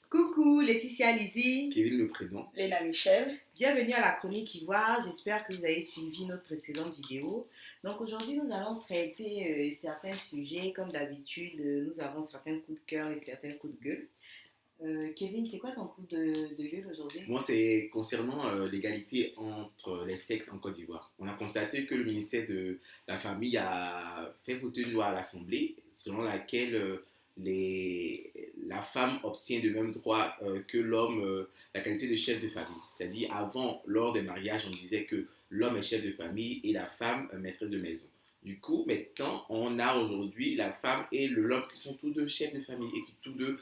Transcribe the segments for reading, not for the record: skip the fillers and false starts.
Coucou Laetitia Lizzie, Kevin le prénom. Léna Michel. bienvenue à la chronique Ivoire, j'espère que vous avez suivi notre précédente vidéo. Donc aujourd'hui nous allons traiter certains sujets, comme d'habitude nous avons certains coups de cœur et certains coups de gueule. Kevin, c'est quoi ton coup de gueule aujourd'hui? Moi, c'est concernant l'égalité entre les sexes en Côte d'Ivoire. On a constaté que le ministère de la Famille a fait voter une loi à l'Assemblée selon laquelle la femme obtient de même droit que l'homme la qualité de chef de famille. C'est-à-dire, avant, lors des mariages, on disait que l'homme est chef de famille et la femme maîtresse de maison. Du coup, maintenant, on a aujourd'hui la femme et l'homme qui sont tous deux chefs de famille et qui tous deux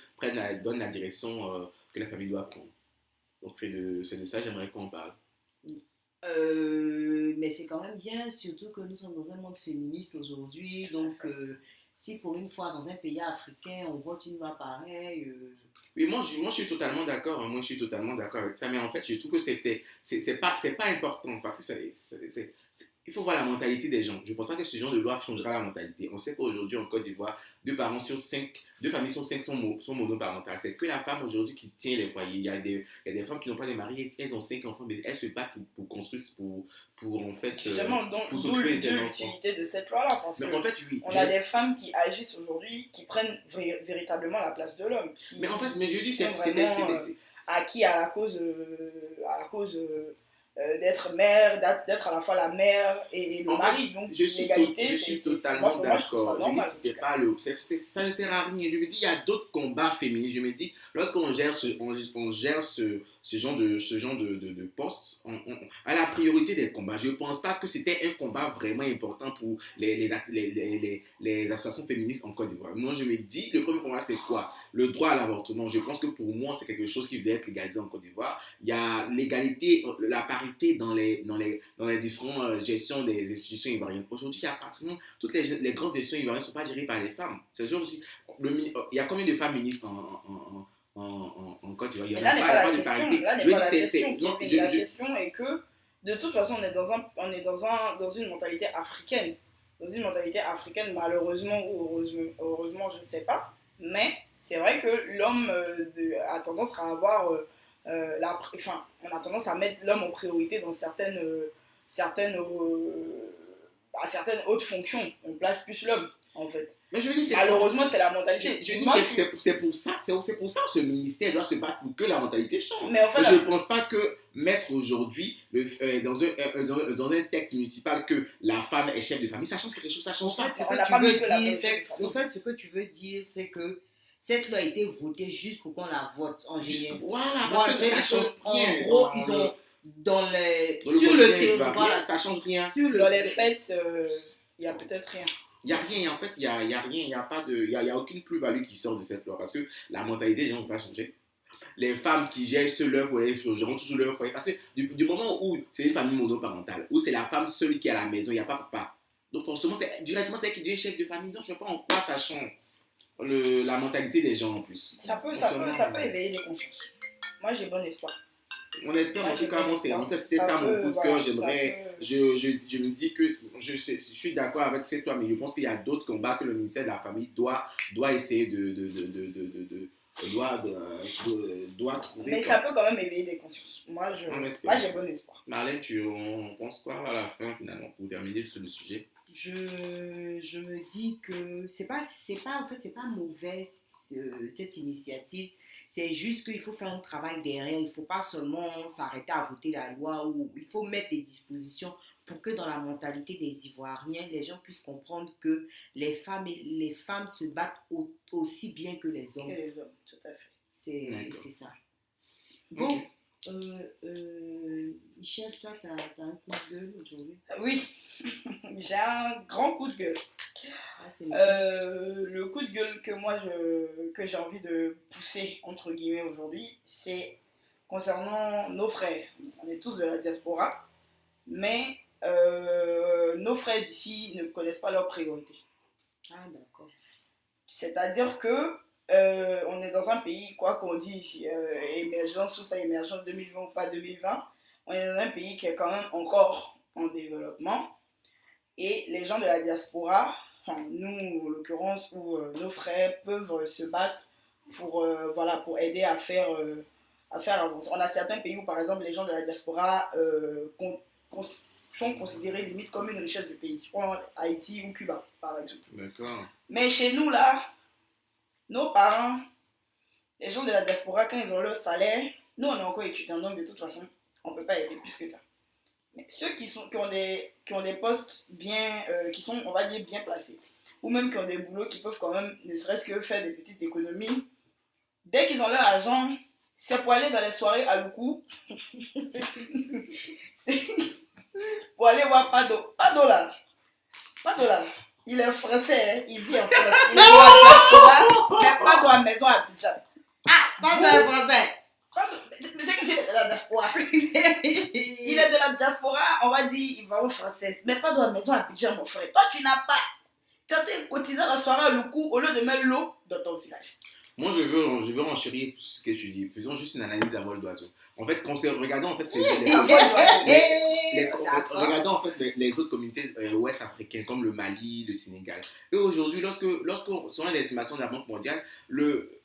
donnent la direction que la famille doit prendre. Donc, c'est de ça que j'aimerais qu'on parle. Mais c'est quand même bien, surtout que nous sommes dans un monde féministe aujourd'hui. Donc, si pour une fois dans un pays africain on vote une loi pareille. Oui, moi, je suis totalement d'accord. Hein. Moi, je suis totalement d'accord avec ça. Mais en fait, je trouve que c'est pas important parce que il faut voir la mentalité des gens. Je ne pense pas que ce genre de loi changera la mentalité. On sait qu'aujourd'hui, en Côte d'Ivoire, deux familles sur cinq sont monoparentales. C'est que la femme aujourd'hui qui tient les foyers. Il y a des femmes qui n'ont pas de mari, elles ont 5 enfants, mais elles se battent pour construire, en fait, Justement, pour d'où s'occuper de ces enfants. l'utilité de cette loi-là. Parce Mais que en fait, oui. on a des femmes qui agissent aujourd'hui, qui prennent véritablement la place de l'homme. Mais en fait, mais je dis, Qui sont vraiment acquis à la cause, d'être mère, d'être à la fois la mère et le en mari. fait, Donc, je suis totalement d'accord. Je dis, ça ne sert à rien. Je me dis, il y a d'autres combats féministes. Je me dis, lorsqu'on gère ce genre de poste, à la priorité des combats. Je ne pense pas que c'était un combat vraiment important pour les associations féministes en Côte d'Ivoire. Moi, je me dis, le premier combat, c'est quoi? Le droit à l'avortement. Je pense que pour moi, c'est quelque chose qui doit être légalisé en Côte d'Ivoire. Il y a l'égalité, la parité dans les différentes gestions des institutions ivoiriennes. Aujourd'hui, il y a pratiquement toutes les grandes institutions ivoiriennes ne sont pas gérées par les femmes. C'est sûr aussi. Il y a combien de femmes ministres en Côte d'Ivoire? Il n'y Mais a là n'est pas pas la de parité. question. Là n'est Je pas dis, la c'est. question. Non, La question est que, de toute façon, on est dans une mentalité africaine. Dans une mentalité africaine, malheureusement ou heureusement, je ne sais pas. Mais c'est vrai que l'homme a tendance à avoir on a tendance à mettre l'homme en priorité dans certaines hautes fonctions. On place plus l'homme, en fait. Mais je dis, Malheureusement, c'est la mentalité. Je dis, c'est pour ça que ce ministère doit se battre pour que la mentalité change. Mais en fait, je ne pense pas que mettre aujourd'hui dans un texte municipal que la femme est chef de famille, ça change quelque chose, ça change pas. En fait, ce que tu veux dire, c'est que cette loi a été votée juste pour qu'on la vote en général. Voilà, parce que ça change rien. En gros, ils ont sur le territoire, ça change rien. Dans les fêtes, il n'y a peut-être rien. Il n'y a rien, en fait, il n'y a rien, il y a aucune plus-value qui sort de cette loi parce que la mentalité des gens ne va pas changer. Les femmes qui gèrent seules leur foyer geront toujours leur foyer parce que du moment où c'est une famille monoparentale, où c'est la femme seule qui est à la maison, il n'y a pas papa. Donc forcément, directement, c'est elle qui devient chef de famille. Donc je ne sais pas en quoi ça change la mentalité des gens en plus. Ça peut éveiller les consciences. Moi, j'ai bon espoir. On espère en tout cas, moi, c'était ça mon coup de cœur. Je me dis que je suis d'accord avec toi, mais je pense qu'il y a d'autres combats que le ministère de la Famille doit essayer doit trouver. Mais ça peut quand même éveiller des consciences. Moi, j'ai bon espoir. Marlène, on pense quoi à la fin finalement pour terminer sur le sujet? Je me dis que c'est pas mauvais cette initiative. C'est juste qu'il faut faire un travail derrière. Il ne faut pas seulement s'arrêter à voter la loi, ou il faut mettre des dispositions pour que dans la mentalité des Ivoiriens, les gens puissent comprendre que les femmes se battent aussi bien que les hommes. Que les hommes, tout à fait. C'est ça. Bon, Michel, toi, tu as un coup de gueule aujourd'hui? Oui, j'ai un grand coup de gueule. Le coup de gueule que j'ai envie de pousser, entre guillemets, aujourd'hui, c'est concernant nos frères. On est tous de la diaspora, mais nos frères d'ici ne connaissent pas leurs priorités. Ah, d'accord. C'est-à-dire que on est dans un pays, quoi qu'on dise ici, émergence ou pas émergence, 2020 ou pas 2020, on est dans un pays qui est quand même encore en développement. Et les gens de la diaspora, nous en l'occurrence, ou nos frères peuvent se battre pour aider à faire avancer. On a certains pays où, par exemple, les gens de la diaspora sont considérés limite comme une richesse du pays. Haïti ou Cuba, par exemple. D'accord. Mais chez nous, là, nos parents, les gens de la diaspora, quand ils ont leur salaire, nous, on est encore étudiants, donc de toute façon, on ne peut pas aider plus que ça. Mais ceux qui ont des postes bien, qui sont, on va dire, bien placés, ou même qui ont des boulots qui peuvent quand même, ne serait-ce que faire des petites économies, dès qu'ils ont leur argent, c'est pour aller dans les soirées à Loukou. Pour aller voir Pado là. Il est français, hein? Il vit en France. Il est de la diaspora, mais Pado à maison à Abidjan. Ah, Pado est français. Mais c'est que c'est de la diaspora. Il est de la diaspora, on va dire, il va aux Françaises. Mais Pado à maison à Abidjan, mon frère. Toi, tu n'as pas. Tu as cotisé la soirée à Loukou au lieu de mettre l'eau dans ton village. Moi, je veux enchérir ce que tu dis. Faisons juste une analyse à vol d'oiseau. En fait, regardons en fait, regardons en fait les autres communautés ouest africaines comme le Mali, le Sénégal. Et aujourd'hui, selon l'estimation de la Banque mondiale, le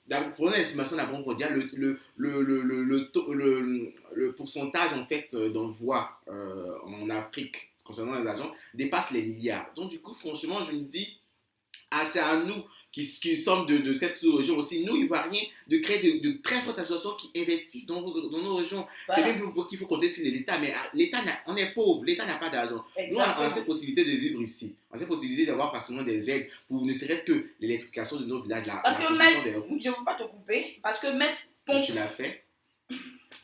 pourcentage en fait d'envoi en Afrique concernant les agents dépasse les milliards. Donc du coup, franchement, je me dis, c'est à nous qui sommes de cette sous-région aussi, nous, Ivoiriens, de créer de très fortes associations qui investissent dans nos régions. Voilà. C'est même qu'il faut compter sur l'État, mais l'État, on est pauvre, l'État n'a pas d'argent. Nous, on a cette possibilité de vivre ici, on a cette possibilité d'avoir facilement des aides pour ne serait-ce que l'électrification de nos villages. Parce que mettre, je ne veux pas te couper, parce que mettre pompe... Tu l'as fait.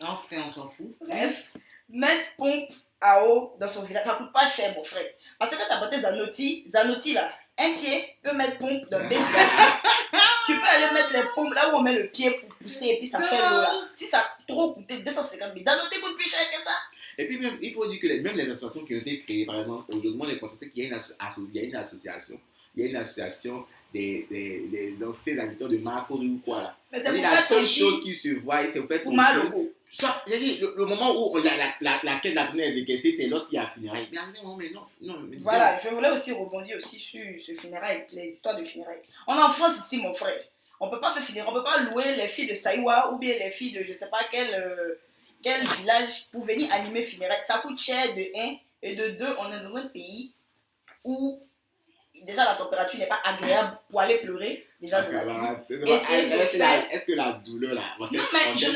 Enfin, on s'en fout. Bref, mettre pompe à eau dans son village, ça ne coûte pas cher, mon frère. Parce que quand tu as porté Zanotti là, un pied peut mettre pompe dans des villages. Tu peux aller mettre les pompes là où on met le pied pour pousser et puis ça fait l'eau là. Si ça a trop coûté 250 000, Zanotti coûte plus cher que ça. Et puis même, il faut dire que même les associations qui ont été créées, par exemple, aujourd'hui, on est constaté qu'il y a une association des anciens habitants de Makori ou quoi là. Mais c'est la seule chose qui se voit, c'est au fait pour Maloko. Le moment où la caisse de la tournée est décaissée, c'est lorsqu'il y a funérailles. Mais voilà, je voulais aussi rebondir aussi sur ce funérailles, les histoires de funérailles. On est en France ici, mon frère. On peut pas faire funérailles, on peut pas louer les filles de Saïwa ou bien les filles de je sais pas quel village pour venir animer funérailles. Ça coûte cher de 1 et de 2, on est dans un pays où déjà la température n'est pas agréable pour aller pleurer. Déjà est-ce que la douleur là... Non mais je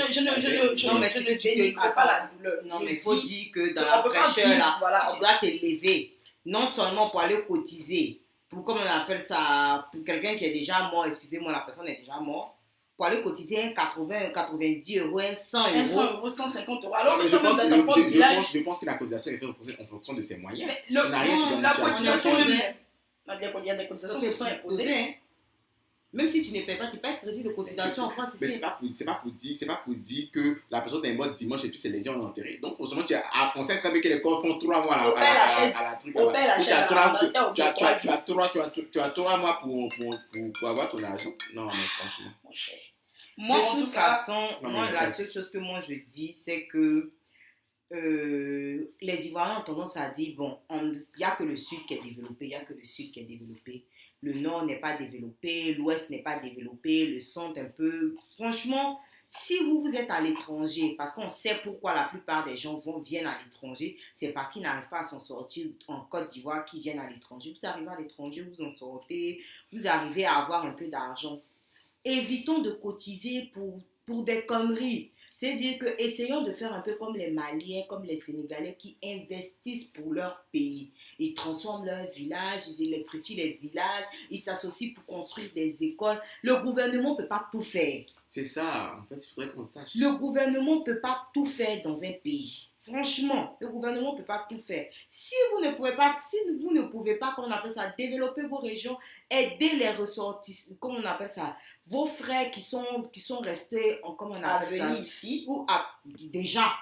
ne dénigre pas la douleur. Non mais il faut dire que dans la fraîcheur là, voilà, si tu dois te lever, non seulement pour aller cotiser, pour comment on appelle ça, pour quelqu'un qui est déjà mort, excusez-moi, la personne est déjà morte, pour aller cotiser 80, 90 euros, 100 euros. 150 euros. Alors je pense que la cotisation est faite en fonction de ses moyens. La cotisation il y a des cotisations qui sont imposées. Même si tu ne payes pas, tu payes crédit de cotisation en France. Mais c'est pas pour dire que la personne est morte dimanche et puis c'est lundi on l'a enterré. Donc forcément on sait très bien que les corps font 3 mois à la truc. Tu as 3 mois pour avoir ton argent. Non mais franchement. Moi de toute façon, la seule chose que moi je dis c'est que les Ivoiriens ont tendance à dire bon, il n'y a que le sud qui est développé, le nord n'est pas développé, l'ouest n'est pas développé, le centre un peu. Franchement, si vous êtes à l'étranger, parce qu'on sait pourquoi la plupart des gens viennent à l'étranger, c'est parce qu'ils n'arrivent pas à s'en sortir en Côte d'Ivoire, qu'ils viennent à l'étranger. Vous arrivez à l'étranger, vous en sortez, vous arrivez à avoir un peu d'argent. Évitons de cotiser pour des conneries. C'est-à-dire que essayons de faire un peu comme les Maliens, comme les Sénégalais qui investissent pour leur pays. Ils transforment leur village, ils électrifient les villages, ils s'associent pour construire des écoles. Le gouvernement ne peut pas tout faire. C'est ça, en fait, il faudrait qu'on sache. Le gouvernement ne peut pas tout faire dans un pays. Franchement, le gouvernement ne peut pas tout faire. Si vous ne pouvez pas, comment on appelle ça, développer vos régions, aider les ressortissants, comment on appelle ça, vos frères qui sont restés, comment on appelle ça, ici, ou déjà,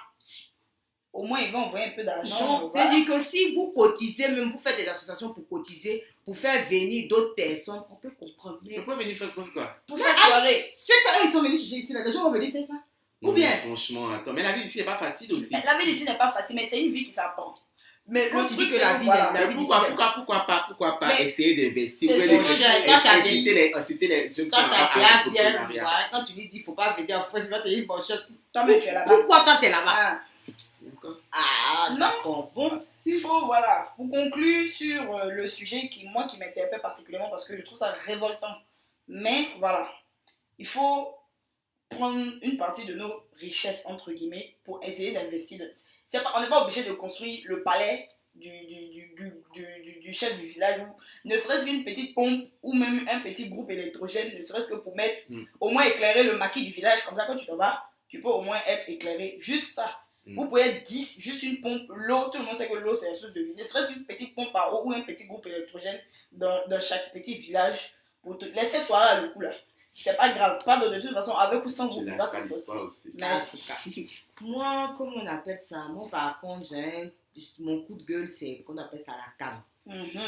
au moins ils vont envoyer un peu d'argent. C'est-à-dire que si vous cotisez, même vous faites des associations pour cotiser, pour faire venir d'autres personnes, on peut comprendre. On peut venir faire quoi? Pour faire soirée. Ceux qui sont venus ici, là, les gens vont venir faire ça. Ou bien. Franchement, attends, mais la vie ici n'est pas facile aussi. La vie ici n'est pas facile, mais c'est une vie qui s'apprend. Mais quand le tu truc, dis que c'est la vie, voilà. la vie pourquoi pas Mais essayer d'investir c'est inciter les ceux qui sont quand tu à as l'entrepreneuriat. voilà, quand tu lui dis, il ne faut pas venir en France, il va te dire, bon, Toi, mais tu es là-bas. pourquoi quand tu es là-bas? Ah, D'accord. Ah, non. d'accord. Bon, Il faut, voilà, pour conclure sur le sujet qui m'interpelle particulièrement parce que je trouve ça révoltant. Mais voilà, il faut prendre une partie de nos richesses, entre guillemets, pour essayer d'investir. On n'est pas obligé de construire le palais du chef du village, ou ne serait-ce qu'une petite pompe ou même un petit groupe électrogène, ne serait-ce que pour mettre, au moins éclairer le maquis du village, comme ça quand tu t'en vas, tu peux au moins être éclairé. Juste ça. Vous pouvez être 10, juste une pompe, l'eau, tout le monde sait que l'eau c'est un chose de vie. Ne serait-ce qu'une petite pompe à eau ou un petit groupe électrogène dans chaque petit village pour te laisser soirée le coup là. C'est pas grave, pas de toute façon, avec ou sans groupe, on va s'en sortir. Merci. moi, comment on appelle ça? Moi, par contre, mon coup de gueule, c'est qu'on appelle ça la CAN.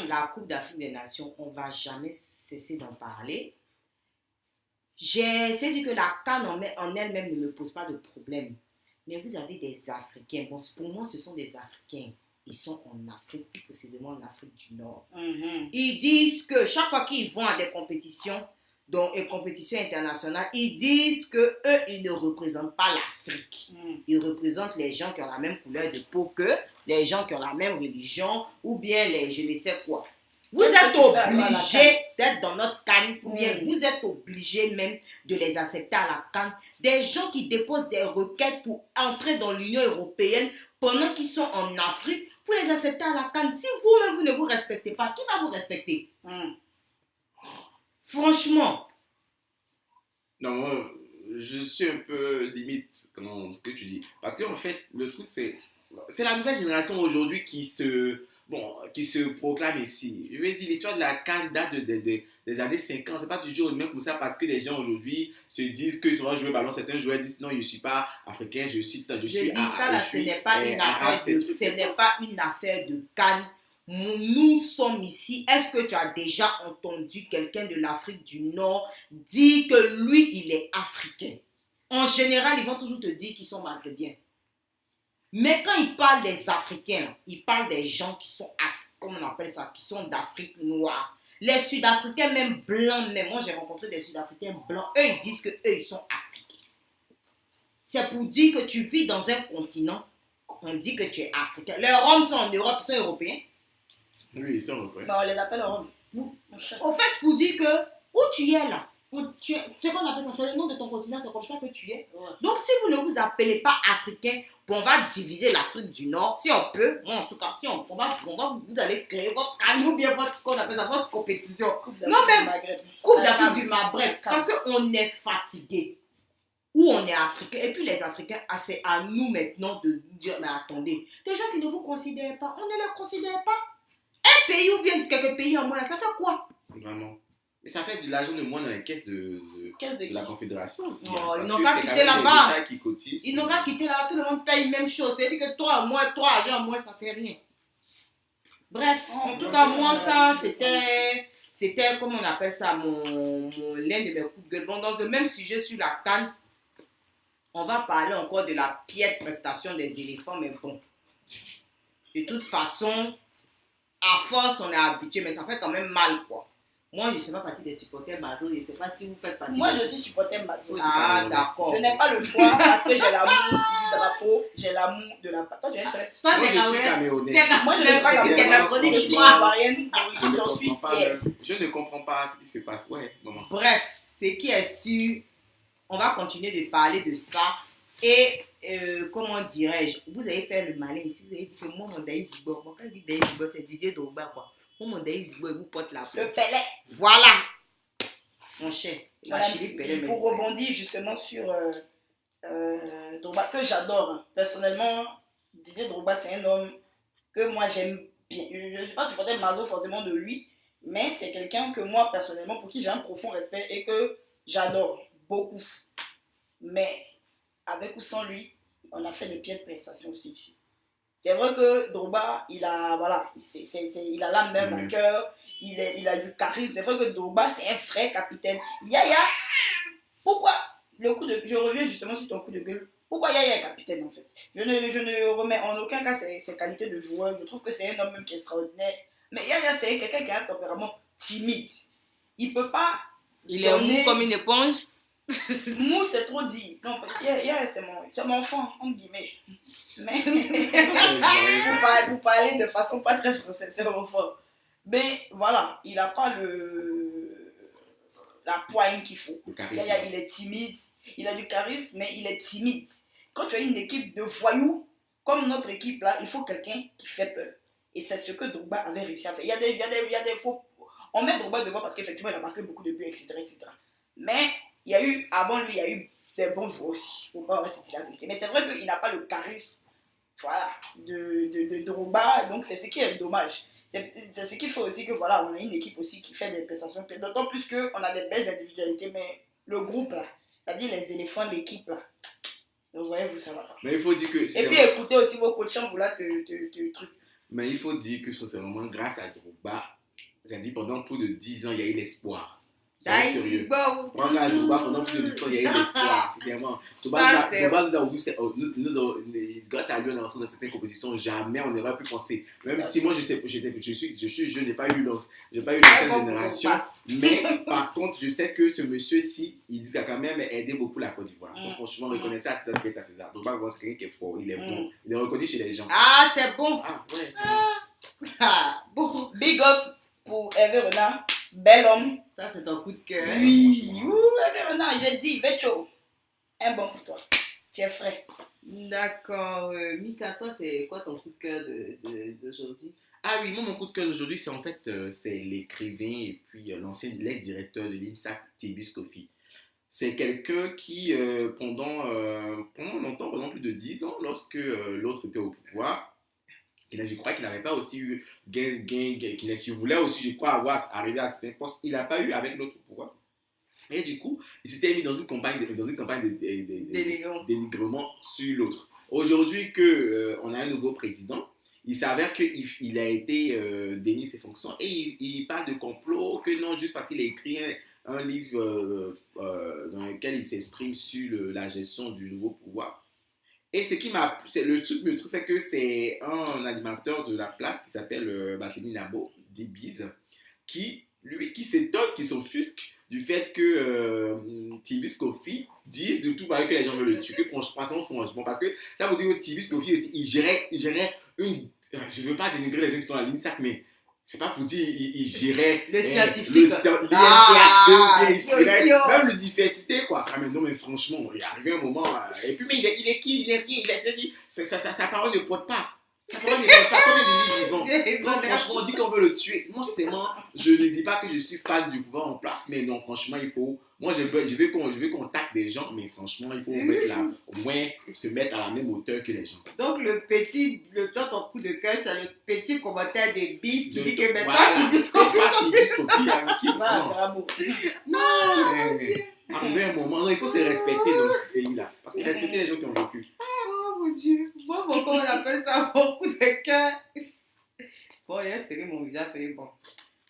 La Coupe d'Afrique des Nations, on ne va jamais cesser d'en parler. J'ai dit que la CAN en elle-même ne me pose pas de problème. Mais vous avez des Africains. Bon, pour moi, ce sont des Africains. Ils sont en Afrique, plus précisément en Afrique du Nord. Ils disent que chaque fois qu'ils vont à des compétitions, donc une compétition internationale, ils disent que eux, ils ne représentent pas l'Afrique. Ils représentent les gens qui ont la même couleur de peau qu'eux, les gens qui ont la même religion, ou bien les je ne sais quoi. Vous êtes obligés d'être dans notre CAN, ou bien vous êtes obligés même de les accepter à la CAN. Des gens qui déposent des requêtes pour entrer dans l'Union européenne pendant qu'ils sont en Afrique, vous les acceptez à la CAN. Si vous-même, vous ne vous respectez pas, qui va vous respecter? Franchement. Non, moi, je suis un peu limite dans ce que tu dis. Parce qu'en fait, le truc, c'est la nouvelle génération aujourd'hui qui se proclame ici. Je veux dire, l'histoire de la CAN date des années 50. C'est pas toujours le même comme ça parce que les gens aujourd'hui se disent qu'ils sont là jouer au ballon. Certains joueurs disent non, je ne suis pas africain, je suis ce n'est pas une affaire de CAN. Nous sommes ici. Est-ce que tu as déjà entendu quelqu'un de l'Afrique du Nord dire que lui, il est africain? En général, ils vont toujours te dire qu'ils sont maghrébiens. Mais quand ils parlent des Africains, ils parlent des gens qui sont, comment on appelle ça, qui sont d'Afrique noire. Les Sud-Africains, même blancs, même moi j'ai rencontré des Sud-Africains blancs, eux ils disent qu'eux ils sont africains. C'est pour dire que tu vis dans un continent, on dit que tu es africain. Les Roms sont en Europe, ils sont européens. Oui, ils sont européens. On les appelle Roms. En fait, pour dire que où tu es là, tu sais qu'on appelle ça, c'est le nom de ton continent, c'est comme ça que tu es. Donc si vous ne vous appelez pas africain, bon, on va diviser l'Afrique du Nord, si on peut, moi en tout cas, si on va vous allez créer votre canot, ou bien votre compétition. Coupe d'Afrique du Maghreb, parce qu'on est fatigué. Ou on est africain, et puis les Africains, c'est à nous maintenant de dire, mais attendez, des gens qui ne vous considèrent pas, on ne les considère pas. Un pays ou bien quelques pays en moins, ça fait quoi? Vraiment. Mais ça fait de l'argent de moins dans les caisses de la Confédération aussi. Oh, ils n'ont qu'à quitter là-bas. Ils n'ont qu'à quitter là-bas. Tout le monde paye la même chose. C'est-à-dire que toi, argent en moins, ça fait rien. Bref, en tout cas, moi, ça, c'était, comment on appelle ça, l'un de mes coups de gueule. Bon, dans le même sujet sur la CAN, on va parler encore de la piètre prestation des éléphants, mais bon. De toute façon, à force, on est habitué, mais ça fait quand même mal, quoi. Moi, je ne sais pas partie des supporters Mazo. Je ne sais pas si vous faites partie. Moi, je suis supporter Mazo. Ah, d'accord. Je n'ai pas le choix parce que j'ai l'amour du drapeau, j'ai l'amour de la patate. Toi, tu es Moi, je suis camérounais. Moi, je ne sais pas si tu es camérounais. Je suis ivoirienne. Je ne comprends pas ce qui se passe. Ouais, maman. Bref, ce qui est sûr, on va continuer de parler de ça. Et comment dirais-je, vous avez fait le malin ici. Vous avez dit que moi, mon Daïs Zibo. Moi, quand je dis Daïs Zibo, c'est Didier Drogba, quoi. Mon Daïs Zibo, il vous porte la peau. Le Pelé. Voilà. Mon cher. Voilà, pour rebondir justement sur Drogba, que j'adore. Hein. Personnellement, Didier Drogba, c'est un homme que moi j'aime bien. Je ne suis pas supporter Mazo forcément de lui, mais c'est quelqu'un que moi personnellement, pour qui j'ai un profond respect et que j'adore beaucoup. Mais avec ou sans lui, on a fait de piètres prestations aussi ici. C'est vrai que Drogba, il a l'âme d'un vainqueur, il a du charisme. C'est vrai que Drogba, c'est un vrai capitaine. Yaya, pourquoi je reviens justement sur ton coup de gueule. Pourquoi Yaya est capitaine en fait? Je ne remets en aucun cas ses qualités de joueur. Je trouve que c'est un homme même qui est extraordinaire. Mais Yaya, c'est quelqu'un qui a un tempérament timide. Il peut pas. Il est mou comme une éponge. Mou, c'est trop dit. Non, Yaya, c'est mon enfant, entre guillemets. Mais vous parlez de façon pas très française, c'est mon enfant. Mais voilà, il n'a pas la poigne qu'il faut. Yaya, il est timide. Il a du charisme, mais il est timide. Quand tu as une équipe de voyous, comme notre équipe là, il faut quelqu'un qui fait peur. Et c'est ce que Drogba avait réussi à faire. Il y a des faux. On met Drogba devant parce qu'effectivement, il a marqué beaucoup de buts, etc., etc. Mais il y a eu, avant lui, il y a eu des bons joueurs aussi. Faut pas rester la vérité. Mais c'est vrai qu'il n'a pas le charisme, voilà, de Drogba. Donc c'est ce qui est dommage. C'est ce qui fait aussi que voilà, on a une équipe aussi qui fait des prestations. D'autant plus qu'on a des belles individualités, mais le groupe là, c'est-à-dire les éléphants de l'équipe là. Donc, voyez, vous savez pas. Mais il faut dire que. Et puis écoutez aussi vos coachs, vous là, truc. Mais il faut dire que ça, c'est vraiment grâce à Drogba. C'est-à-dire pendant plus de 10 ans, il y a eu l'espoir. C'est sérieux. Pendant plus de 10 ans, il y a eu l'espoir. Sincèrement. Drogba nous a ouvert. Grâce à lui, on est rentré dans certaines compétitions. Jamais on n'aurait pu penser. Même si moi, je suis jeune, n'ai pas eu l'ancienne génération. Mais par contre, je sais que ce monsieur-ci, il dit a quand même aidé beaucoup la Côte d'Ivoire. Donc franchement, reconnaissez à César ce qui est à César. Drogba, c'est quelqu'un qui est fort. Il est bon. Il est reconnu chez les gens. Ah, c'est bon. Ah, ouais. Bon. Big up pour Hervé Renard. Bel homme. Ça, c'est ton coup de cœur. Oui. Hervé Renard, j'ai dit, Vecho. Un bon pour toi. Tu es frais. D'accord. Mika, toi, c'est quoi ton coup de cœur d'aujourd'hui? Ah oui, moi, mon coup de cœur d'aujourd'hui, c'est en fait c'est l'écrivain et puis l'ancien directeur de l'INSAC, Tibis Kofi. C'est quelqu'un qui, pendant longtemps, pendant plus de 10 ans, lorsque l'autre était au pouvoir, je crois qu'il n'avait pas aussi eu qu'il voulait aussi, je crois, arriver à certains postes. Il n'a pas eu avec l'autre pouvoir. Et du coup, il s'était mis dans une campagne de dénigrement sur l'autre. Aujourd'hui qu'on a un nouveau président, il s'avère qu'il a été démis de ses fonctions et il parle de complot, que non, juste parce qu'il a écrit un livre dans lequel il s'exprime sur la gestion du nouveau pouvoir. Et le truc, c'est que c'est un animateur de la place qui s'appelle Bafemi Nabo, D-Biz, qui s'étonne, qui s'offusque du fait que Tibis Kofi dise de tout que les gens veulent le tuer. Franchement, parce que ça veut dire que Tibis Kofi aussi, il gérait une. Je ne veux pas dénigrer les gens qui sont à l'INSAC, mais c'est pas pour dire il gérait le scientifique, l'INPHD, il gérait même l'université, quoi. Ah, mais non, mais franchement, il est arrivé un moment. Et puis, mais il est qui? Il est rien. Sa parole ne porte pas. Sa parole ne porte pas. Combien de livres ils vendent? Non, franchement, on dit qu'on veut le tuer. Moi, je ne dis pas que je suis fan du pouvoir en place, mais non, franchement, il faut. Moi, je veux qu'on tape des gens, mais franchement, il faut au moins se mettre à la même hauteur que les gens. Donc, ton coup de cœur, c'est le petit commentaire des bis qui dit que maintenant, voilà, Tibis Kofi. Bravo. Non, arrivé un moment, non, il faut se respecter dans ce pays-là. Parce que respecter les gens qui ont vécu. Oh mon Dieu. Moi, comment on appelle ça, mon coup de cœur? Bon, il a serré mon visage, mais bon.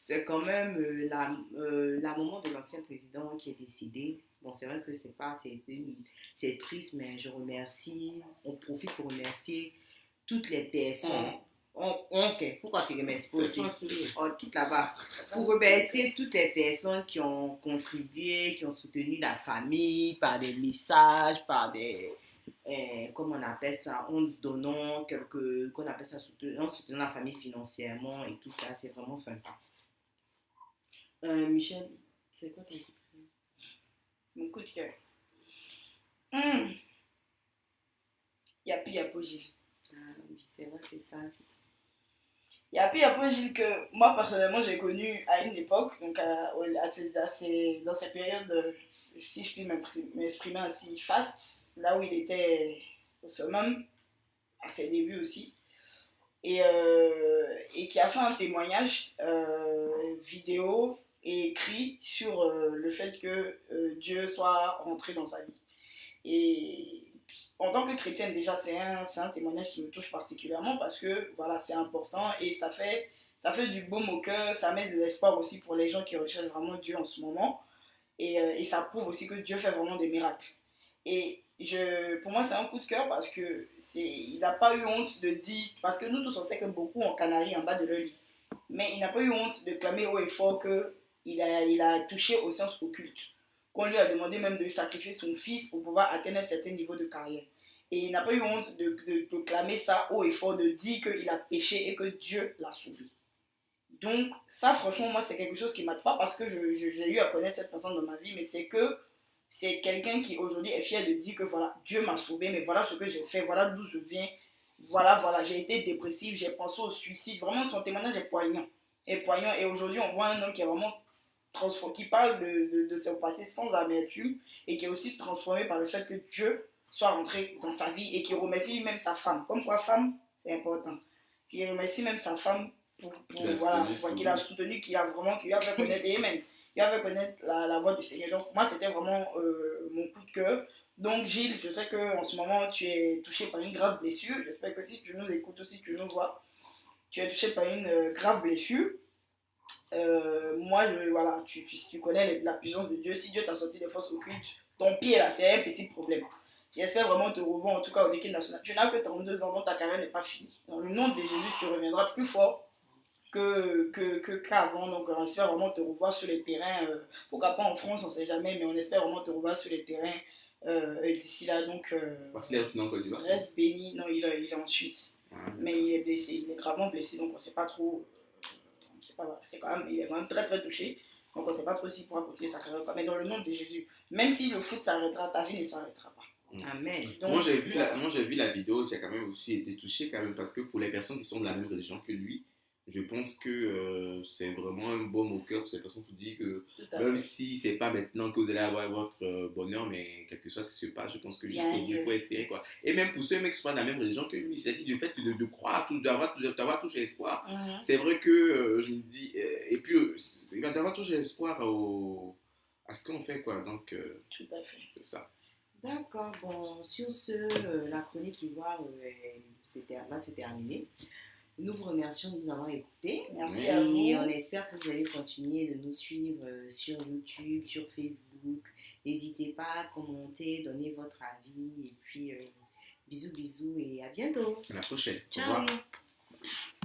C'est quand même la maman de l'ancien président qui est décédé. Bon, c'est vrai que c'est triste, mais on profite pour remercier toutes les personnes. Pourquoi tu remercies pas aussi? On quitte là-bas. Pour remercier toutes les personnes qui ont contribué, qui ont soutenu la famille par des messages, par des... comment on appelle ça, en donnant en soutenant la famille financièrement et tout ça, c'est vraiment sympa. Michel, c'est quoi ton coup de cœur? Mon coup de cœur. Yapi Yapo Gilles. Ah oui, c'est vrai que ça. Yapi Yapo Gilles que moi personnellement j'ai connu à une époque, donc dans ces périodes, si je puis m'exprimer ainsi, fast, là où il était au summum, à ses débuts aussi, et qui a fait un témoignage vidéo et écrit sur le fait que Dieu soit rentré dans sa vie. Et en tant que chrétienne, déjà, c'est un témoignage qui me touche particulièrement parce que voilà, c'est important et ça fait du baume au cœur, ça met de l'espoir aussi pour les gens qui recherchent vraiment Dieu en ce moment. Et ça prouve aussi que Dieu fait vraiment des miracles. Et pour moi, c'est un coup de cœur parce que il n'a pas eu honte de dire, parce que nous tous, on sait que beaucoup ont canarie en bas de leur lit. Mais il n'a pas eu honte de clamer haut et fort qu'il a touché aux sciences occultes. Qu'on lui a demandé même de sacrifier son fils pour pouvoir atteindre un certain niveau de carrière. Et il n'a pas eu honte de clamer ça haut et fort, de dire qu'il a péché et que Dieu l'a sauvé. Donc, ça, franchement, moi, c'est quelque chose qui ne m'a pas parce que j'ai eu à connaître cette personne dans ma vie, mais c'est que c'est quelqu'un qui aujourd'hui est fier de dire que voilà, Dieu m'a sauvé, mais voilà ce que j'ai fait, voilà d'où je viens, voilà, j'ai été dépressif, j'ai pensé au suicide. Vraiment, son témoignage est poignant. Et aujourd'hui, on voit un homme qui est vraiment transformé, qui parle de son passé sans amertume et qui est aussi transformé par le fait que Dieu soit rentré dans sa vie et qui remercie même sa femme. Comme quoi, femme, c'est important. Qui remercie même sa femme pour qu'il a soutenu, qui lui a fait connaître, amen, qui a fait connaître la voix du Seigneur. Donc, moi, c'était vraiment mon coup de cœur. Donc, Gilles, je sais qu'en ce moment, tu es touché par une grave blessure. J'espère que si tu nous écoutes ou si tu nous vois, tu es touché par une grave blessure. Moi, voilà, tu connais la puissance de Dieu. Si Dieu t'a sorti des forces occultes, ton pied là, c'est un petit problème. J'espère vraiment te revoir, en tout cas au déclin national. Tu n'as que 32 ans, donc ta carrière n'est pas finie. Dans le nom de Jésus, tu reviendras plus fort qu'avant. Donc, on espère vraiment te revoir sur les terrains. Pourquoi pas en France, on ne sait jamais, mais on espère vraiment te revoir sur les terrains d'ici là. Donc, reste béni. Non, il est en Suisse. Mais il est blessé, il est gravement blessé, donc on ne sait pas trop. Il est quand même très très touché. Donc on ne sait pas trop s'il pourra continuer sa carrière. Mais dans le nom de Jésus, même si le foot s'arrêtera, ta vie ne s'arrêtera pas. Amen. Donc, moi j'ai vu la vidéo, j'ai quand même aussi été touché quand même parce que pour les personnes qui sont de la même religion que lui, je pense que c'est vraiment un baume au cœur pour ces personnes pour dire que même si c'est pas maintenant que vous allez avoir votre bonheur, mais quel que soit ce qui se passe, je pense que jusqu'au bout, il faut espérer quoi. Et même pour ceux qui sont de la même religion que lui, c'est-à-dire du fait de croire, d'avoir toujours espoir. C'est vrai que je me dis, et puis d'avoir toujours espoir à ce qu'on fait quoi. Donc, tout à fait. C'est ça. D'accord, bon, sur ce, la chronique Ivoire va se terminer. Nous vous remercions de nous avoir écoutés. Merci à vous. Et on espère que vous allez continuer de nous suivre sur YouTube, sur Facebook. N'hésitez pas à commenter, donner votre avis. Et puis, bisous et à bientôt. À la prochaine. Ciao.